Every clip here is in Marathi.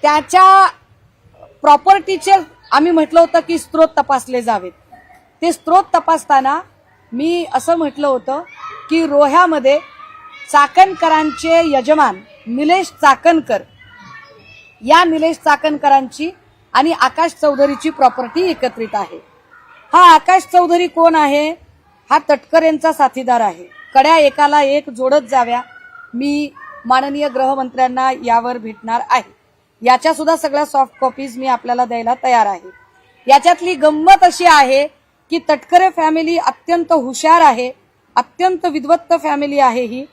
त्याच्या प्रॉपर्टीचे आम्ही म्हटलं होतं की स्त्रोत तपासले जावेत. ते स्त्रोत तपासताना मी असं म्हटलं होतं की रोह्यामध्ये चाकणकरांचे यजमान निलेश चाकणकर, या निलेश चाकणकरांची आणि आकाश चौधरीची प्रॉपर्टी एकत्रित आहे. हा आकाश चौधरी कोण आहे? हा तटकरेंचा साथीदार आहे. कड्या एकाला एक जोडत जाव्या. मी माननीय गृहमंत्र्यांना यावर भेटणार आहे. याच्या सुद्धा सगळ्या सॉफ्ट कॉपीज मी आपल्याला द्यायला तयार आहे. याच्यातली गंमत अशी आहे की तटकरे फॅमिली अत्यंत हुशार आहे, अत्यंत विद्वत्त फॅमिली आहे ही,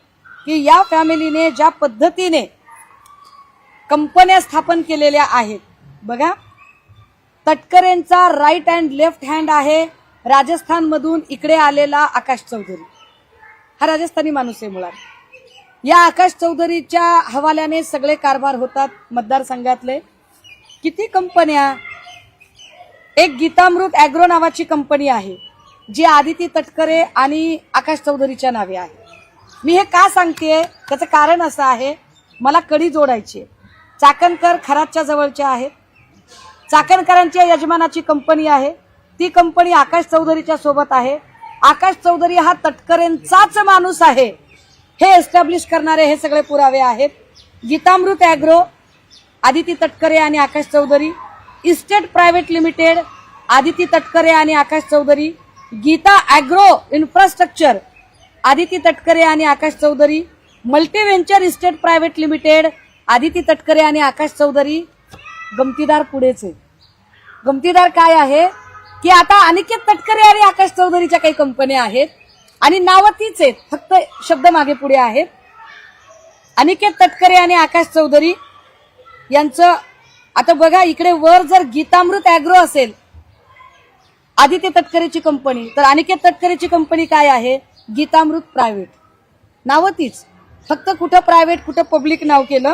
की या फॅमिलीने ज्या पद्धतीने कंपन्या स्थापन केलेल्या आहेत बघा. तटकरेंचा राईट अँड लेफ्ट हँड आहे राजस्थान मधून इकडे आलेला आकाश चौधरी. हा राजस्थानी माणूस आहे मुळात. या आकाश चौधरीच्या हवाल्याने सगळे कारभार होतात मतदारसंघातले. किती कंपन्या? एक गीतामृत ॲग्रो नावाची कंपनी आहे जी आदिती तटकरे आणि आकाश चौधरीच्या नावे आहे. मी हे का सांगतेय त्याचं कारण असं आहे, मला कडी जोडायची. चाकणकर खरातच्या जवळच्या आहेत. चाकणकरांच्या यजमानाची कंपनी आहे. ती कंपनी आकाश चौधरीच्या सोबत आहे. आकाश चौधरी हा तटकरेंचाच माणूस आहे हे एस्टॅब्लिश करणारे हे सगळे पुरावे आहेत. गीतामृत ॲग्रो, आदिती तटकरे आणि Akash Chaudhari. Estate private limited, Aditi Tatkare आणि आकाश चौधरी. गीता ॲग्रो इन्फ्रास्ट्रक्चर, आदिती तटकरे आणि Akash Chaudhari. Multi venture estate private limited, Aditi Tatkare आणि आकाश चौधरी. गमतीदार पुढेच आहे. गमतीदार काय आहे की आता अनिकेत तटकरे आणि आकाश चौधरीच्या काही कंपन्या आहेत आणि नावं तीच आहेत, फक्त शब्द मागे पुढे आहेत. अनिकेत तटकरे आणि आकाश चौधरी यांचं आता बघा, इकडे वर जर गीतामृत ॲग्रो असेल आदित्य तटकरेची कंपनी, तर अनिकेत तटकरेची कंपनी काय आहे? गीतामृत प्रायव्हेट. नावं तीच, फक्त कुठं प्रायव्हेट कुठं पब्लिक नाव केलं.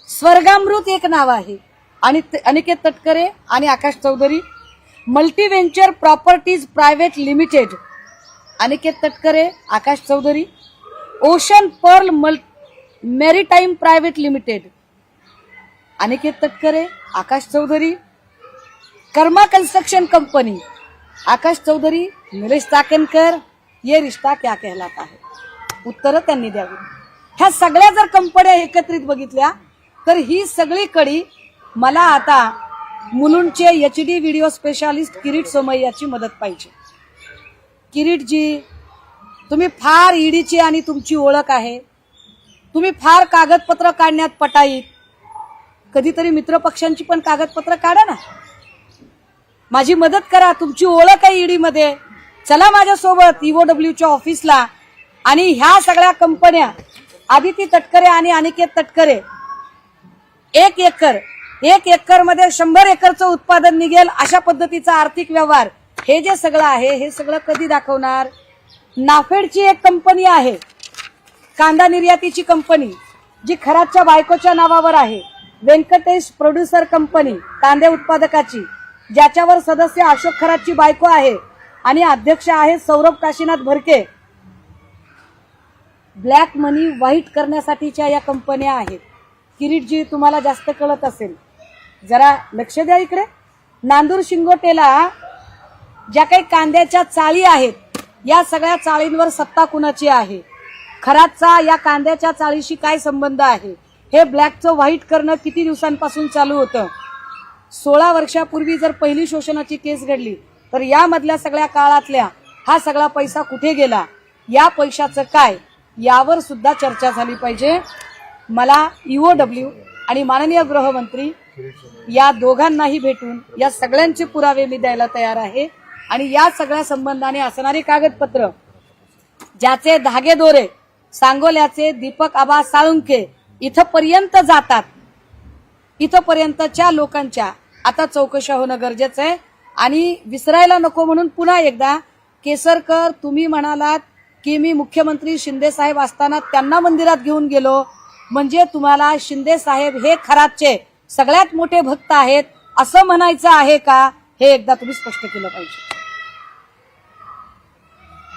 स्वर्गामृत एक नाव आहे आणि अनिकेत तटकरे आणि Akash Chaudhari. Multi venture properties private limited, Aniket Tatkare Akash Chaudhari. Ocean pearl maritime private limited, Aniket Tatkare Akash Chaudhari. Karma construction company, Akash Chaudhari Nilesh Chakankar. ये रिश्ता क्या कहलाता है? उत्तरं त्यांनी द्यावी. ह्या सगळ्या जर कंपन्या एकत्रित बघितल्या तर ही सगळी कडी मला आता मुलुंडचे HD व्हिडिओ स्पेशालिस्ट किरीट सोमय्याची मदत पाहिजे. किरीटजी, तुम्ही फार ईडीची आणि तुमची ओळख आहे. तुम्ही फार कागदपत्र काढण्यात पटाईत. कधीतरी मित्रपक्षांची पण कागदपत्र काढा ना, माझी मदत करा. तुमची ओळख आहे ईडी मध्ये. चला माझ्यासोबत EOWच्या ऑफिसला आणि ह्या सगळ्या कंपन्या आदिती तटकरे आणि अनिकेत तटकरे, एक एकर मध्ये 100 एकरचं उत्पादन निघेल अशा पद्धतीचा आर्थिक व्यवहार, हे जे सगळं आहे हे सगळं कधी दाखवणार? नाफेडची एक कंपनी आहे, कांदा निर्यातीची कंपनी, जी खरातच्या बायकोच्या नावावर आहे. व्यंकटेश प्रोड्युसर कंपनी, कांदे उत्पादकाची, ज्याच्यावर सदस्य अशोक खरातची बायको आहे आणि अध्यक्ष आहे सौरभ काशीनाथ भरके. ब्लॅक मनी व्हाईट करण्यासाठीच्या या कंपन्या आहेत. किरीटजी, तुम्हाला जास्त कळत असेल, जरा लक्ष द्या इकडे. नांदूर शिंगोटेला ज्या काही कांद्याच्या चाळी आहेत, या सगळ्या चाळींवर सत्ता कुणाची आहे? खरातचा या कांद्याच्या चाळीशी काय संबंध आहे? हे ब्लॅकचं व्हाईट करणं किती दिवसांपासून चालू होतं? 16 वर्षापूर्वी जर पहिली शोषणाची केस घडली तर यामधल्या सगळ्या काळातल्या हा सगळा पैसा कुठे गेला? या पैशाचं काय? यावर सुद्धा चर्चा झाली पाहिजे. मला EOW आणि माननीय गृहमंत्री या दोघांनाही भेटून या सगळ्यांचे पुरावे मी द्यायला तयार आहे आणि या सगळ्या संबंधाने असणारी कागदपत्र, ज्याचे धागेदोरे सांगोल्याचे दीपक आबा साळुंखे इथपर्यंत जातात, इथपर्यंतच्या लोकांच्या आता चौकशा होणं गरजेचं आहे. आणि विसरायला नको म्हणून पुन्हा एकदा, केसरकर, तुम्ही म्हणालात की मी मुख्यमंत्री शिंदे साहेब असताना त्यांना मंदिरात घेऊन गेलो, म्हणजे तुम्हाला शिंदे साहेब हे खरातचे सगळ्यात मोठे भक्त आहेत असं म्हणायचं आहे का? हे एकदा तुम्ही स्पष्ट केलं पाहिजे.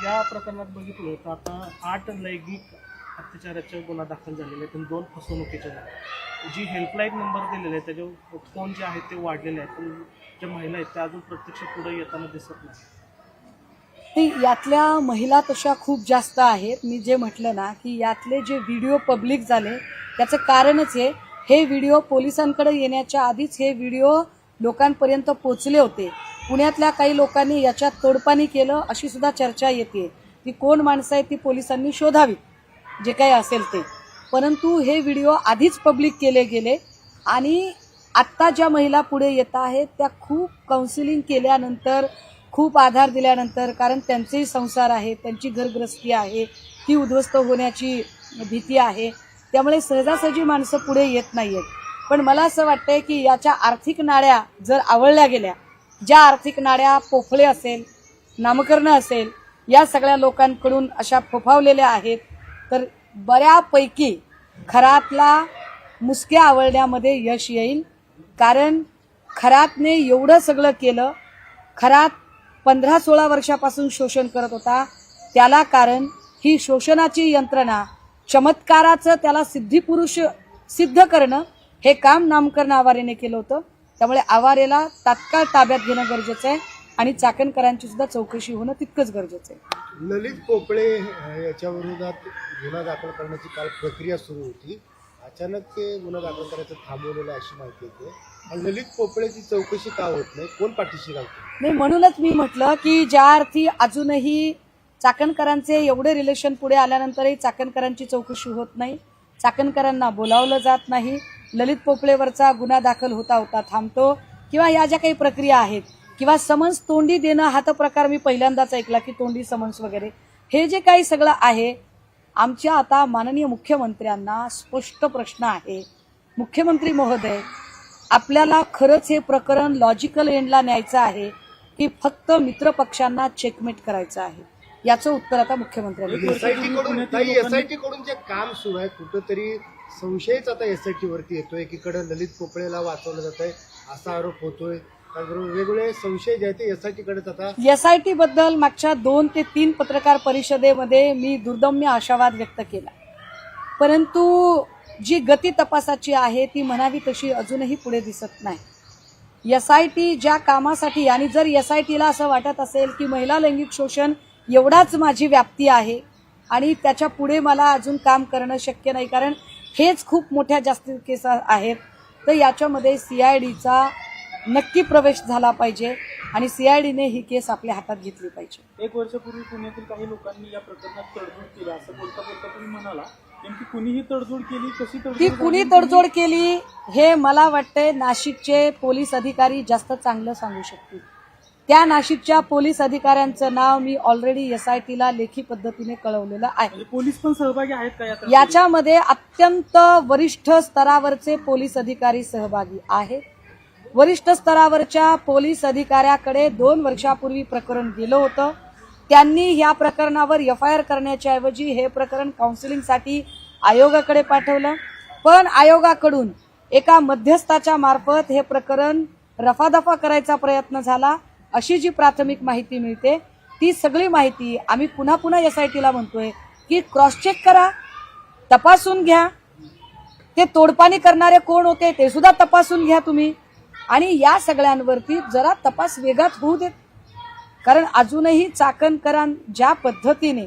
या प्रकरणात बघितलं तर आता 8 लैंगिक अत्याचाराचा गुन्हा दाखल झालेला आहे, 2 फसवणुकीच्या झाल्या. जी हेल्पलाईन नंबर दिलेले आहे त्याच्यावर फोन जे आहेत ते वाढलेले आहेत, पण ज्या महिला आहेत त्या अजून प्रत्यक्ष पुढे येताना दिसत नाही. यातल्या महिला तशा खूप जास्त आहेत. मी जे म्हटलं ना की यातले जे व्हिडिओ पब्लिक झाले त्याचं कारणच आहे, हे व्हिडिओ पोलिसांकडे येण्याच्या आधीच हे व्हिडिओ लोकांपर्यंत पोचले होते. पुण्यातल्या काही लोकांनी याच्यात तोडपाणी केलं अशी सुद्धा चर्चा येते. ती कोण माणसं आहेत ती पोलिसांनी शोधावी, जे काही असेल ते. परंतु हे व्हिडिओ आधीच पब्लिक केले गेले आणि आत्ता ज्या महिला पुढे येत आहेत त्या खूप काउन्सिलिंग केल्यानंतर, खूप आधार दिल्यानंतर, कारण त्यांचेही संसार आहे, त्यांची घरगृहस्थी आहे, ती उद्ध्वस्त होण्याची भीती आहे, त्यामुळे सहजासहजी माणसं पुढे येत नाहीयेत. पण मला असं वाटतंय की याच्या आर्थिक नाड्या जर आवळल्या गेल्या, ज्या आर्थिक नाड्या पोफळे असेल, नामकरण असेल, या सगळ्या लोकांकडून अशा फोफावलेल्या आहेत, तर बऱ्यापैकी खरातला मुसक्या आवळण्यामध्ये यश येईल. कारण खरातने एवढं सगळं केलं, खरात 15-16 वर्षापासून शोषण करत होता. त्याला कारण ही शोषणाची यंत्रणा, चमत्काराचं त्याला सिद्धिपुरुष सिद्ध करणं, हे काम नामकरण आवारेने केलं होतं. त्यामुळे आवारेला तात्काळ ताब्यात घेणं गरजेचं आहे आणि चाकणकरांची सुद्धा चौकशी होणं तितकंच गरजेचं आहे. ललित पोपळे याच्या विरोधात गुन्हा दाखल करण्याची काल प्रक्रिया सुरू होती. अचानक ते गुन्हा दाखल करायचं थांबवलेलं अशी माहिती येते. आणि ललित पोपळेची चौकशी का होत नाही, कोण पाठीशी घालतो? नाही, म्हणूनच मी म्हटलं की ज्या अर्थी अजूनही चाकणकरांचे एवढे रिलेशन पुढे आल्यानंतरही चाकणकरांची चौकशी होत नाही, चाकणकरांना बोलावलं जात नाही, ललित पोपळेवरचा गुन्हा दाखल होता होता थांबतो, किंवा या ज्या काही प्रक्रिया आहेत, किंवा समन्स तोंडी देणं हा तर प्रकार मी पहिल्यांदाच ऐकला की तोंडी समन्स वगैरे, हे जे काही सगळं आहे, आमच्या आता माननीय मुख्यमंत्र्यांना स्पष्ट प्रश्न आहे. मुख्यमंत्री महोदय, आपल्याला खरंच हे प्रकरण लॉजिकल एंडला न्यायचं आहे की फक्त मित्रपक्षांना चेकमेट करायचं आहे? याचं उत्तर आता मुख्यमंत्र्यांनी. एसआयटी कडून जे काम सुरू आहे, कुठंतरी संशयच आता एसआयटी वरती येतोय. एकीकडे ललित पोपळेला वाचवलं जात आहे असा आरोप होतोय, त्याचबरोबर वेगवेगळे संशय जे आहेत ते एसआयटी कडेच. आता एसआयटी बद्दल मागच्या 2 ते 3 पत्रकार परिषदेमध्ये मी दुर्दम्य आशावाद व्यक्त केला, परंतु जी गती तपासाची आहे ती म्हणावी तशी अजूनही पुढे दिसत नाही. एसआयटी ज्या कामासाठी, आणि जर एसआयटीला असं वाटत असेल की महिला लैंगिक शोषण एवढाच माझी व्याप्ती आहे आणि त्याच्या पुढे मला अजून काम करणं शक्य नाही, कारण हेच खूप मोठ्या जास्त केस आहेत, तर याच्यामध्ये सीआयडीचा नक्की प्रवेश झाला पाहिजे आणि सीआयडीने ही केस आपल्या हातात घेतली पाहिजे. 1 वर्षापूर्वी पुण्यातील काही लोकांनी या प्रकरणात तडजोड केली असं बोलता बोलता तुम्ही म्हणाला, नेमकी कुणीही तडजोड केली, कशी ती तडजोड कुणी तडजोड केली हे मला वाटते नाशिकचे पोलीस अधिकारी जास्त चांगलं सांगू शकतील. त्या नाशिकच्या पोलीस अधिकाऱ्यांचं नाव मी ऑलरेडी एसआयटीला लेखी पद्धतीने कळवलेलं आहे. पोलीस पण सहभागी आहेत का याच्यामध्ये? अत्यंत वरिष्ठ स्तरावरचे पोलीस अधिकारी सहभागी आहेत. वरिष्ठ स्तरावरच्या पोलीस अधिकाऱ्याकडे 2 वर्षापूर्वी प्रकरण गेलं होतं. त्यांनी या प्रकरणावर एफआयआर करण्याच्या ऐवजी हे प्रकरण काउन्सिलिंगसाठी आयोगाकडे पाठवलं, पण आयोगाकडून एका मध्यस्थाच्या मार्फत हे प्रकरण रफादफा करायचा प्रयत्न झाला, अशी जी प्राथमिक माहिती मिळते. ती सगळी माहिती आम्ही पुन्हा पुन्हा एसआयटीला म्हणतोय की क्रॉस चेक करा, तपासून घ्या. ते तोडपाणी करणारे कोण होते ते सुद्धा तपासून घ्या तुम्ही, आणि या सगळ्यांवरती जरा तपास वेगात होऊ देत. कारण अजूनही चाकणकरां ज्या पद्धतीने,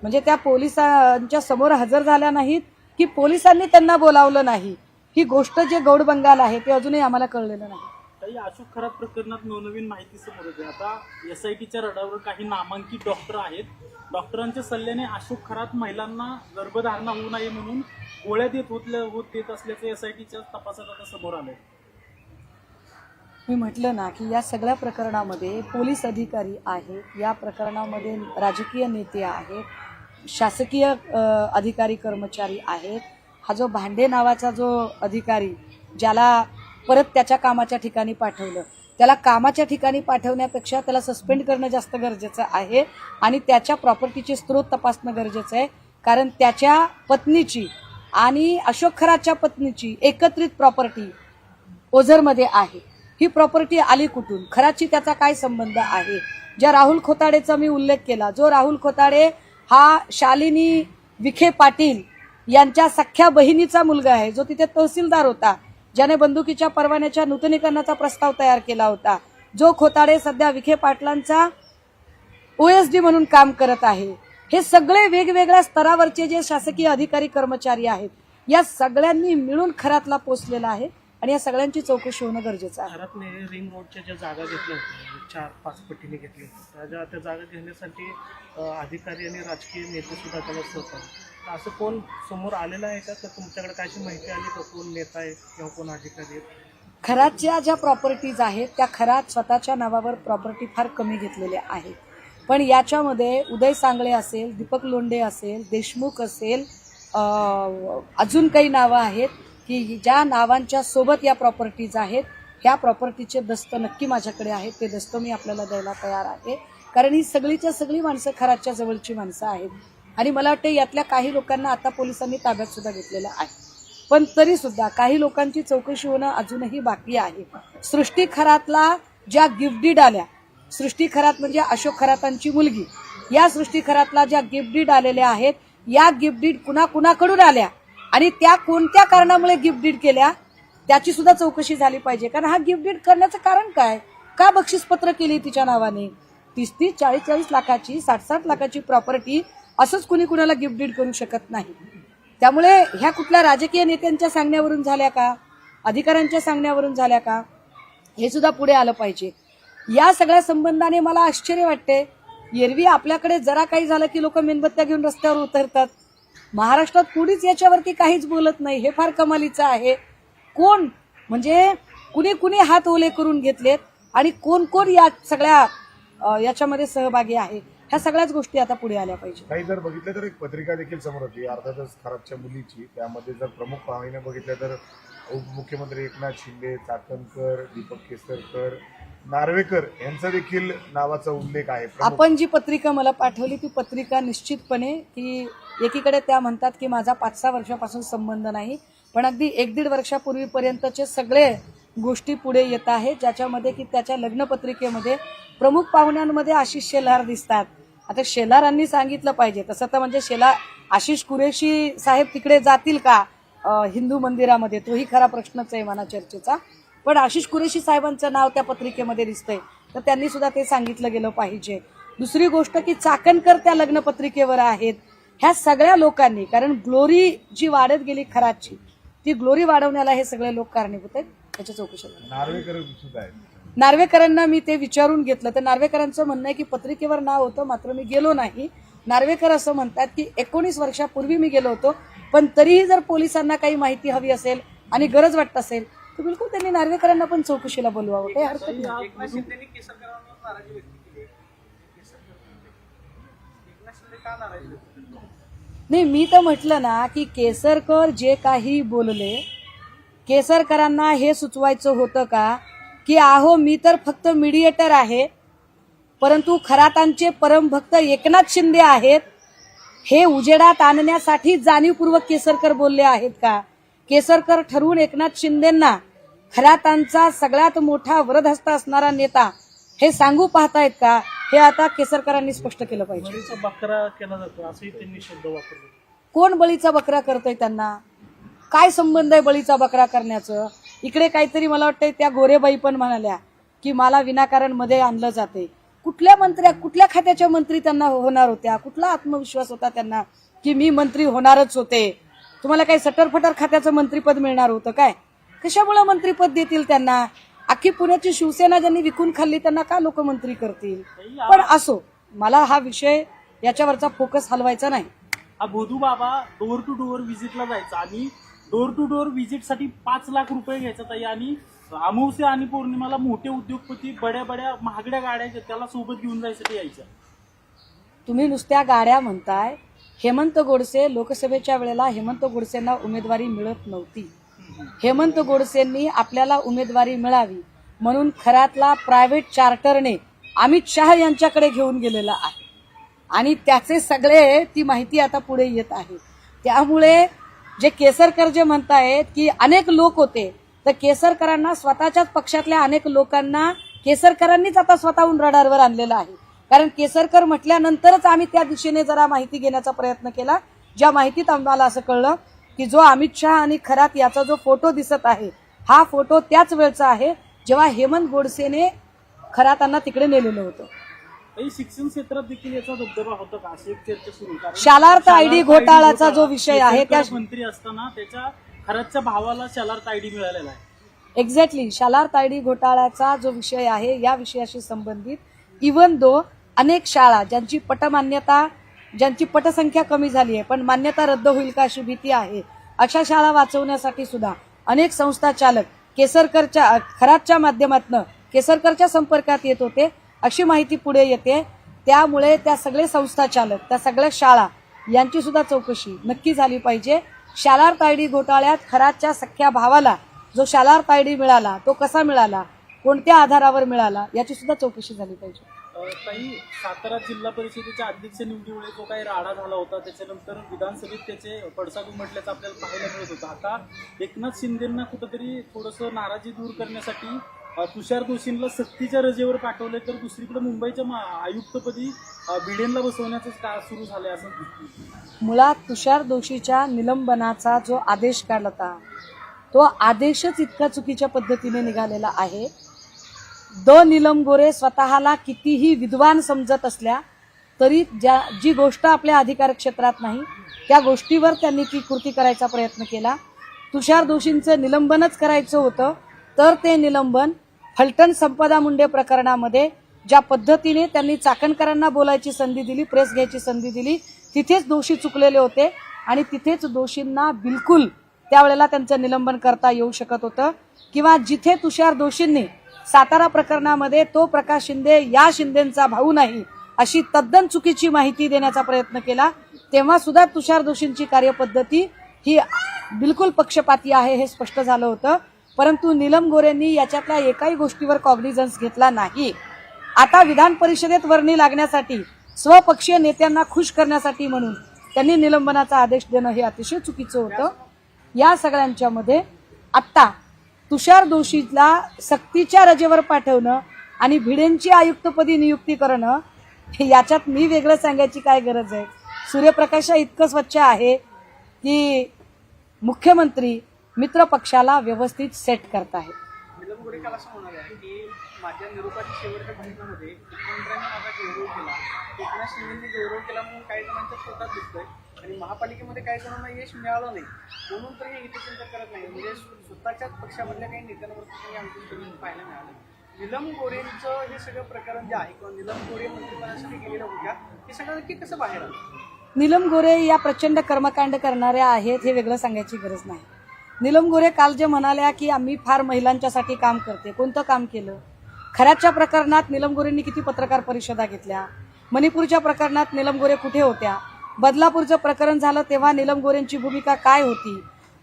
म्हणजे त्या पोलिसांच्या समोर हजर झाल्या नाहीत की पोलिसांनी त्यांना बोलावलं नाही, ही गोष्ट जे गौडबंगाल आहे ते अजूनही आम्हाला कळलेलं नाही. काही अशोक खरात प्रकरणात नवनवीन माहिती समोर येते. आता एसआयटीच्या रडावर काही नामांकित डॉक्टर आहेत. डॉक्टरांच्या सल्ल्याने अशोक खरात महिलांना गर्भधारणा होऊ नये म्हणून गोळ्या देत असल्याचं एसआयटीच्या तपासात आता समोर आलंय. मी म्हटलं ना की या सगळ्या प्रकरणामध्ये पोलीस अधिकारी आहेत, या प्रकरणामध्ये राजकीय नेते आहेत, शासकीय अधिकारी कर्मचारी आहेत. हा जो भांडे नावाचा जो अधिकारी, ज्याला परत त्याच्या कामाच्या ठिकाणी पाठवलं, त्याला कामाच्या ठिकाणी पाठवण्यापेक्षा त्याला सस्पेंड करणं जास्त गरजेचं आहे आणि त्याच्या प्रॉपर्टीचे स्रोत तपासणं गरजेचं आहे. कारण त्याच्या पत्नीची आणि अशोक खरातच्या पत्नीची एकत्रित प्रॉपर्टी ओझरमध्ये आहे. ही प्रॉपर्टी आली कुठून, खराची त्याचा काय संबंध आहे? ज्या राहुल खोताडेचा मी उल्लेख केला, जो राहुल खोताडे हा शालिनी विखे पाटील यांच्या सख्या बहिणीचा मुलगा आहे, जो तिथे तहसीलदार होता, ज्याने बंदुकीच्या परवान्याच्या नूतनीकरणाचा प्रस्ताव तयार केला होता, जो खोताडे सध्या विखे पाटलांचा OSD म्हणून काम करत आहे. हे सगळे वेगवेगळ्या स्तरावरचे जे शासकीय अधिकारी कर्मचारी आहेत, या सगळ्यांनी मिळून खरातला पोचलेला आहे आणि या सगळ्यांची चौकशी होणं गरजेचं आहे. खरात रिंग रोडच्या ज्या जागा घेतल्या होत्या 4-5 पटीने घेतल्या होत्या, त्या जागा घेण्यासाठी अधिकारी आणि राजकीय नेते सुद्धा त्याला सहकार्य, असं कोण समोर आलेलं आहे का? तर तुमच्याकडे काय माहिती आली का? कोण नेता आहे किंवा कोण अधिकारी आहेत? खरातच्या ज्या प्रॉपर्टीज आहेत त्या खरात स्वतःच्या नावावर प्रॉपर्टी फार कमी घेतलेल्या आहेत, पण याच्यामध्ये उदय सांगळे असेल, दीपक लोंढे असेल, देशमुख असेल, अजून काही नावं आहेत की ज्या नावांच्या सोबत या प्रॉपर्टीज आहेत. ह्या प्रॉपर्टीचे दस्त नक्की माझ्याकडे आहेत, ते दस्त मी आपल्याला द्यायला तयार आहे, कारण ही सगळीच्या सगळी माणसं खरातच्या जवळची माणसं आहेत. आणि मला वाटतं यातल्या काही लोकांना आता पोलिसांनी ताब्यात सुद्धा घेतलेलं आहे, पण तरी सुद्धा काही लोकांची चौकशी होणं अजूनही बाकी आहे. सृष्टी खरातला ज्या गिफ्ट डीड आल्या, सृष्टी खरात म्हणजे अशोक खरातांची मुलगी, या सृष्टी खरातला ज्या गिफ्ट डीड आलेल्या आहेत, या गिफ्ट डीड कुणाकुणाकडून आल्या आणि त्या कोणत्या कारणामुळे गिफ्ट डीड केल्या त्याची सुद्धा चौकशी झाली पाहिजे. कारण हा गिफ्ट डीड करण्याचं कारण काय, का बक्षीसपत्र केली तिच्या नावाने? 30-30, 40-40 लाखाची, 60-60 लाखाची प्रॉपर्टी असंच कुणी कुणाला गिफ्ट डीड करू शकत नाही. त्यामुळे ह्या कुठल्या राजकीय नेत्यांच्या सांगण्यावरून झाल्या का, अधिकाऱ्यांच्या सांगण्यावरून झाल्या का, हे सुद्धा पुढे आलं पाहिजे. या सगळ्या संबंधाने मला आश्चर्य वाटते, एरवी आपल्याकडे जरा काही झालं की लोक मेणबत्त्या घेऊन रस्त्यावर उतरतात, महाराष्ट्रात कुणीच याच्यावरती काहीच बोलत नाही. हे फार कमालीचं आहे. कोण म्हणजे कुणी कुणी हात ओले करून घेतलेत आणि कोण कोण या सगळ्या याच्यामध्ये सहभागी आहे, ह्या सगळ्याच गोष्टी आता पुढे आल्या पाहिजे. काही जर बघितलं तर एक पत्रिका देखील समोर होती अर्थातच खरातच्या मुलीची, त्यामध्ये जर प्रमुख पाहुणे बघितलं तर उपमुख्यमंत्री एकनाथ शिंदे, चाकणकर, दीपक केसरकर, नार्वेकर यांचा देखील नावाचा उल्लेख आहे. आपण जी पत्रिका मला पाठवली ती पत्रिका निश्चितपणे की एकीकडे त्या म्हणतात की माझा 5-6 वर्षापासून संबंध नाही, पण अगदी 1-1.5 वर्षापूर्वीपर्यंतचे सगळे गोष्टी पुढे येत आहेत, ज्याच्यामध्ये की त्याच्या लग्नपत्रिकेमध्ये प्रमुख पाहुण्यांमध्ये आशिष शेलार दिसतात. आता शेलारांनी सांगितलं पाहिजे, तसं तर म्हणजे आशिष कुरेशी साहेब तिकडे जातील का हिंदू मंदिरामध्ये, तोही खरा प्रश्नच आहे म्हणा चर्चेचा, पण आशिष कुरेशी साहेबांचं नाव त्या पत्रिकेमध्ये दिसतंय, तर त्यांनी सुद्धा ते सांगितलं गेलं पाहिजे. दुसरी गोष्ट की चाकणकर त्या लग्नपत्रिकेवर आहेत. ह्या सगळ्या लोकांनी, कारण ग्लोरी जी वाढत गेली खराची, ती ग्लोरी वाढवण्याला हे सगळे लोक कारणीभूत आहेत. त्याच्या चौकशी नार्वेकर सुद्धा आहे. नार्वेकरांना मी ते विचारून घेतलं, तर नार्वेकरांचं म्हणणं आहे की पत्रिकेवर नाव होतं मात्र मी गेलो नाही. नार्वेकर असं म्हणतात की 19 वर्षापूर्वी मी गेलो होतो, पण तरीही जर पोलिसांना काही माहिती हवी असेल आणि गरज वाटत असेल तर बिलकुल त्यांनी नार्वेकरांना पण चौकशीला बोलवावं, काही हरकत नाही. नाही, मी तर म्हटलं ना की केसरकर जे काही बोलले, केसरकरांना हे सुचवायचं होतं का की आहो मी तर फक्त मीडिएटर आहे, परंतु खरातांचे परमभक्त एकनाथ शिंदे आहेत, हे उजेडात आणण्यासाठी जाणीवपूर्वक केसरकर बोलले आहेत का? केसरकर ठरवून एकनाथ शिंदेंना खरातांचा सगळ्यात मोठा वरदहस्त असणारा नेता हे सांगू पाहतायत का? हे आता केसरकरांनी स्पष्ट केलं पाहिजे. बळीचा बकरा केला जातो असंही त्यांनी शब्द वापरले. कोण बळीचा बकरा करतोय? त्यांना काय संबंध आहे बळीचा बकरा करण्याचं? इकडे काहीतरी मला वाटतंय त्या गोरेबाई पण म्हणाल्या की मला विनाकारण मध्ये आणलं जाते. कुठल्या खात्याच्या मंत्री त्यांना होणार होत्या? कुठला आत्मविश्वास होता त्यांना की मी मंत्री होणारच होते? तुम्हाला काही सटरफटर खात्याचं मंत्रीपद मिळणार होतं काय? कशामुळे मंत्रीपद देतील त्यांना? अख्खी पुण्याची शिवसेना ज्यांनी विकून खाल्ली त्यांना का लोक मंत्री करतील? पण असो, मला हा विषय याच्यावरचा फोकस हलवायचा नाही. हा भोदू बाबा डोअर टू डोअर व्हिजिटला जायचा आणि डोअर टू डोअर व्हिजिटसाठी 5 लाख रुपये घ्यायचा ताई, आणि अमावस्या आणि पौर्णिमाला मोठे उद्योगपती बड्या महागड्या गाड्या त्याला सोबत घेऊन जायसाठी यायच्या. तुम्ही नुसत्या गाड्या म्हणताय. हेमंत गोडसे लोकसभेच्या वेळेला हेमंत गोडसेंना उमेदवारी मिळत नव्हती. हेमंत गोडसेंनी आपल्याला उमेदवारी मिळावी म्हणून खरातला प्रायव्हेट चार्टरने अमित शहा यांच्याकडे घेऊन गेलेला आहे आणि त्याचे सगळे ती माहिती आता पुढे येत आहे. त्यामुळे जे केसरकर जे म्हणतायत की अनेक लोक होते, तर केसरकरांना स्वतःच्याच पक्षातल्या अनेक लोकांना केसरकरांनीच आता स्वतःहून रडारवर आणलेलं आहे. कारण केसरकर म्हटल्यानंतरच आम्ही त्या दिशेने जरा माहिती घेण्याचा प्रयत्न केला ज्या माहितीत आम्हाला असं कळलं की जो अमित शहा आणि खरात याचा जो फोटो दिसत आहे हा फोटो त्याच वेळचा आहे जेव्हा हेमंत गोडसेने खरातांना तिकडे नेलेलं होतं. काही शिक्षण क्षेत्रात देखील याचा दबदबा होता का अशी एक चर्चा सुरू, कारण शालार्थ आयडी शालार्थ घोटाळ्याचा ID जो विषय आहे त्या केसरकर मंत्री असताना त्याच्या खरातच्या भावाला शालार्थ आयडी मिळालेला आहे. एक्झॅक्टली शालार्थ आयडी घोटाळ्याचा जो विषय आहे या विषयाशी संबंधित इव्हन दो अनेक शाळा ज्यांची पटमान्यता ज्यांची पटसंख्या कमी झाली आहे पण मान्यता रद्द होईल का अशी भीती आहे अशा शाळा वाचवण्यासाठी सुद्धा अनेक संस्था चालक केसरकरच्या खरातच्या माध्यमातून केसरकरच्या संपर्कात येत होते अशी माहिती पुढे येते. त्यामुळे त्या सगळे संस्था चालक त्या सगळ्या शाळा यांची सुद्धा चौकशी नक्की झाली पाहिजे. शालार्थ आयडी घोटाळ्यात खरातच्या सख्या भावाला जो शालार्थ आयडी मिळाला तो कसा मिळाला कोणत्या आधारावर मिळाला याची सुद्धा चौकशी झाली पाहिजे. काही सातारा जिल्हा परिषदेच्या अध्यक्ष निवडीमुळे जो काही राडा झाला होता त्याच्यानंतर विधानसभेत त्याचे पडसाद उमटल्याचं आपल्याला पाहायला मिळत होतं. आता एकनाथ शिंदेंना कुठंतरी थोडंसं नाराजी दूर करण्यासाठी तुषार दोशींना सक्तीच्या रजेवर पाठवले तर दुसरीकडे मुंबईच्या आयुक्तपदी भिडेंना बसवण्याचं का सुरू झालंय असं दिसतं. मुळात तुषार दोशीच्या निलंबनाचा जो आदेश काढला होता तो आदेशच इतका चुकीच्या पद्धतीने निघालेला आहे. नीलम गोरे स्वतःला कितीही विद्वान समजत असल्या तरी जी गोष्ट आपल्या अधिकार क्षेत्रात नाही त्या गोष्टीवर त्यांनी ती कृती करायचा प्रयत्न केला. तुषार दोशींचं निलंबनच करायचं होतं तर ते निलंबन फलटण संपदा मुंडे प्रकरणामध्ये ज्या पद्धतीने त्यांनी चाकणकरांना बोलायची संधी दिली प्रेस घ्यायची संधी दिली तिथेच दोषी चुकलेले होते आणि तिथेच दोषींना बिलकुल त्यावेळेला त्यांचं निलंबन करता येऊ शकत होतं. किंवा जिथे तुषार दोशींनी सातारा प्रकरणामध्ये तो प्रकाश शिंदे या शिंदेचा भाऊ नाही अशी तद्दन चुकीची माहिती देण्याचा प्रयत्न केला तेव्हा सुद्धा तुषार दोशींची कार्यपद्धती ही बिलकुल पक्षपाती आहे हे स्पष्ट झालं होतं. परंतु नीलम गोरेंनी याच्यातल्या एकाही गोष्टीवर कॉग्निझन्स घेतला नाही. आता विधान परिषदेत वर्णी लागण्यासाठी स्वपक्षीय नेत्यांना खुश करण्यासाठी म्हणून त्यांनी निलंबनाचा आदेश देणं हे अतिशय चुकीचं होतं. या सगळ्यांच्या मध्ये आत्ता तुषार दोशीला सक्तीच्या रजेवर पाठवणं आणि भिडेंची आयुक्तपदी नियुक्ती करणं याच्यात मी वेगळं सांगायची काय गरज आहे. सूर्यप्रकाश इतकं स्वच्छ आहे की मुख्यमंत्री मित्र पक्षाला व्यवस्थित सेट करत आहेत. नीलम गोरे काल असं म्हणाले आहे की माझ्या निरोपाच्या शेवटच्या भूमिकेमध्ये मुख्यमंत्र्यांनी माझा गौरव केला एकनाथ शिंदेंनी गौरव केला म्हणून काही जणांच्या पोटात दिसतंय आणि महापालिकेमध्ये काही जणांना यश मिळालं नाही म्हणून तर हे हितचिंतन करत नाही म्हणजे स्वतःच्याच पक्षामधल्या काही नेत्यांवर त्यांनी अंतिम करून पाहायला मिळालं. नीलम गोरेंचं हे सगळं प्रकरण जे आहे किंवा नीलम गोरे मंत्रिपदासाठी गेलेल्या होत्या हे सगळं नक्की कसं बाहेर आलं. नीलम गोरे या प्रचंड कर्मकांड करणाऱ्या आहेत हे वेगळं सांगायची गरज नाही. नीलम गोरे काल जे म्हणाल्या की आम्ही फार महिलांच्यासाठी काम करते कोणतं काम केलं. खरातच्या प्रकरणात नीलम गोरेंनी किती पत्रकार परिषदा घेतल्या. मणिपूरच्या प्रकरणात नीलम गोरे कुठे होत्या. बदलापूरचं प्रकरण झालं तेव्हा नीलम गोरेंची भूमिका काय होती.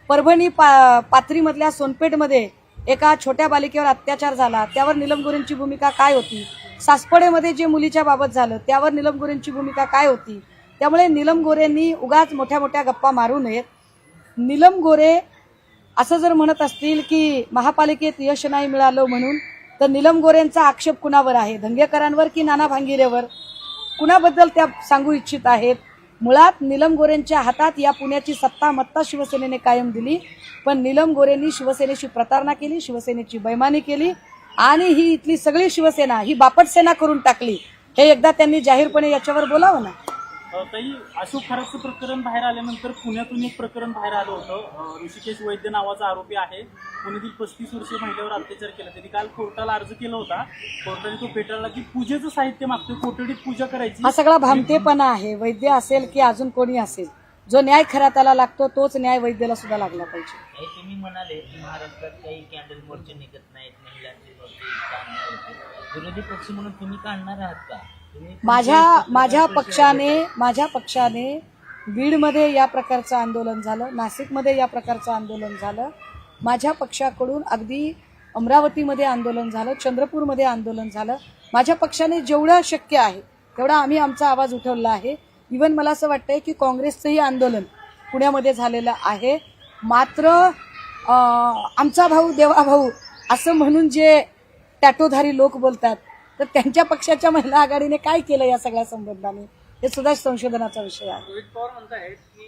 परभणी पाथरीमधल्या सोनपेठमध्ये एका छोट्या बालिकेवर अत्याचार झाला त्यावर नीलम गोरेंची भूमिका काय होती. सासपडेमध्ये जे मुलीच्या बाबत झालं त्यावर नीलम गोरेंची भूमिका काय होती. त्यामुळे नीलम गोरेंनी उगाच मोठ्या मोठ्या गप्पा मारू नयेत. नीलम गोरे असं जर म्हणत असतील की महापालिकेत यश नाही मिळालं म्हणून तर नीलम गोरेंचा आक्षेप कुणावर आहे धंगेकरांवर की नाना भांगिरेवर कुणाबद्दल त्या सांगू इच्छित आहेत. मुळात नीलम गोरेंच्या हातात या पुण्याची सत्ता मत्ता शिवसेनेने कायम दिली पण नीलम गोरेंनी शिवसेनेची प्रतारणा केली शिवसेनेची बैमानी केली आणि ही इथली सगळी शिवसेना ही बापट सेना करून टाकली. हे एकदा त्यांनी जाहीरपणे याच्यावर बोलावं ना. काही अशोक खरातचं प्रकरण बाहेर आल्यानंतर पुण्यातून एक प्रकरण बाहेर आलं होतं. ऋषिकेश वैद्य नावाचा आरोपी आहे पुण्यातील 35 वर्षीय महिलेवर अत्याचार केला. त्यांनी काल कोर्टाला अर्ज केला होता. कोर्टाने तो फेटाळला की पूजेचं साहित्य मागतोय कोठडीत पूजा करायची. हा सगळा भामटेपणा आहे. वैद्य असेल की अजून कोणी असेल जो न्याय खराताला लागतो तोच न्याय वैद्याला सुद्धा लागला पाहिजे. तुम्ही म्हणाले की महाराष्ट्रात काही कॅन्डल मोर्चे निघत नाहीत महिलांचे मोर्चे विरोधी पक्ष म्हणून तुम्ही काढणार आहात का. माझ्या पक्षाने बीडमध्ये या प्रकारचं आंदोलन झालं नाशिकमध्ये या प्रकारचं आंदोलन झालं. माझ्या पक्षाकडून अगदी अमरावतीमध्ये आंदोलन झालं चंद्रपूरमध्ये आंदोलन झालं. माझ्या पक्षाने जेवढं शक्य आहे तेवढा आम्ही आमचा आवाज उठवला आहे. इव्हन मला असं वाटतंय की काँग्रेसचंही आंदोलन पुण्यामध्ये झालेलं आहे. मात्र आमचा भाऊ देवा भाऊ असं म्हणून जे टॅटोधारी लोक बोलतात तर त्यांच्या पक्षाच्या महिला आघाडीने काय केलं या सगळ्या संबंधाने हे सुद्धा संशोधनाचा विषय आहे. रोहित पवार म्हणतायत की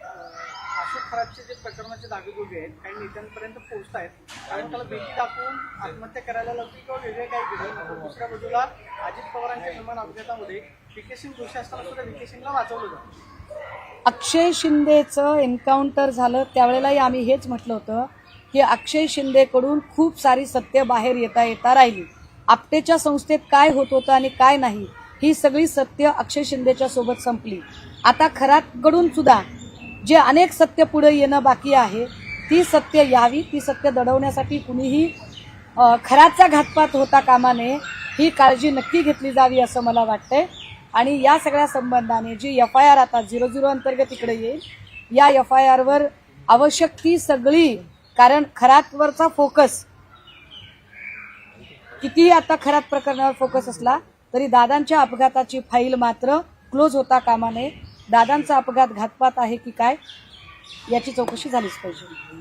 अशोक खराबचे जे प्रकरणाचे धागेदोगे आहेत काही नेत्यांपर्यंत पोहोचत आहेत, कारण त्याला भीती दाखवून आत्महत्या करायला लावली किंवा वेगळे काही केलं. दुसऱ्या बाजूला अजित पवारांच्या विमान अपघातामध्ये व्ही.के. सिंग दोषी असताना सुद्धा व्ही.के. सिंगला वाचवलं जातं. अक्षय शिंदेचं एन्काउंटर झालं त्यावेळेलाही आम्ही हेच म्हटलं होतं की अक्षय शिंदेकडून खूप सारी सत्य बाहेर येता राहिली. आपटेच्या संस्थेत काय होत होतं आणि काय नाही ही सगळी सत्य अक्षय शिंदेच्या सोबत संपली. आता खरातकडून सुद्धा जे अनेक सत्य पुढे येणं बाकी आहे ती सत्य यावी, ती सत्य दडवण्यासाठी कुणीही खराचा घातपात होता कामा नये ही काळजी नक्की घेतली जावी असं मला वाटतंय. आणि या सगळ्या संबंधाने जी FIR आता 00 अंतर्गत इकडे येईल, या FIR वर आवश्यक ती सगळी, कारण खरातवरचा फोकस कितीही आता खरात प्रकरणावर फोकस असला तरी दादांच्या अपघाताची फाईल मात्र क्लोज होता कामा नये. दादांचा अपघात घातपात आहे की काय याची चौकशी झालीच पाहिजे.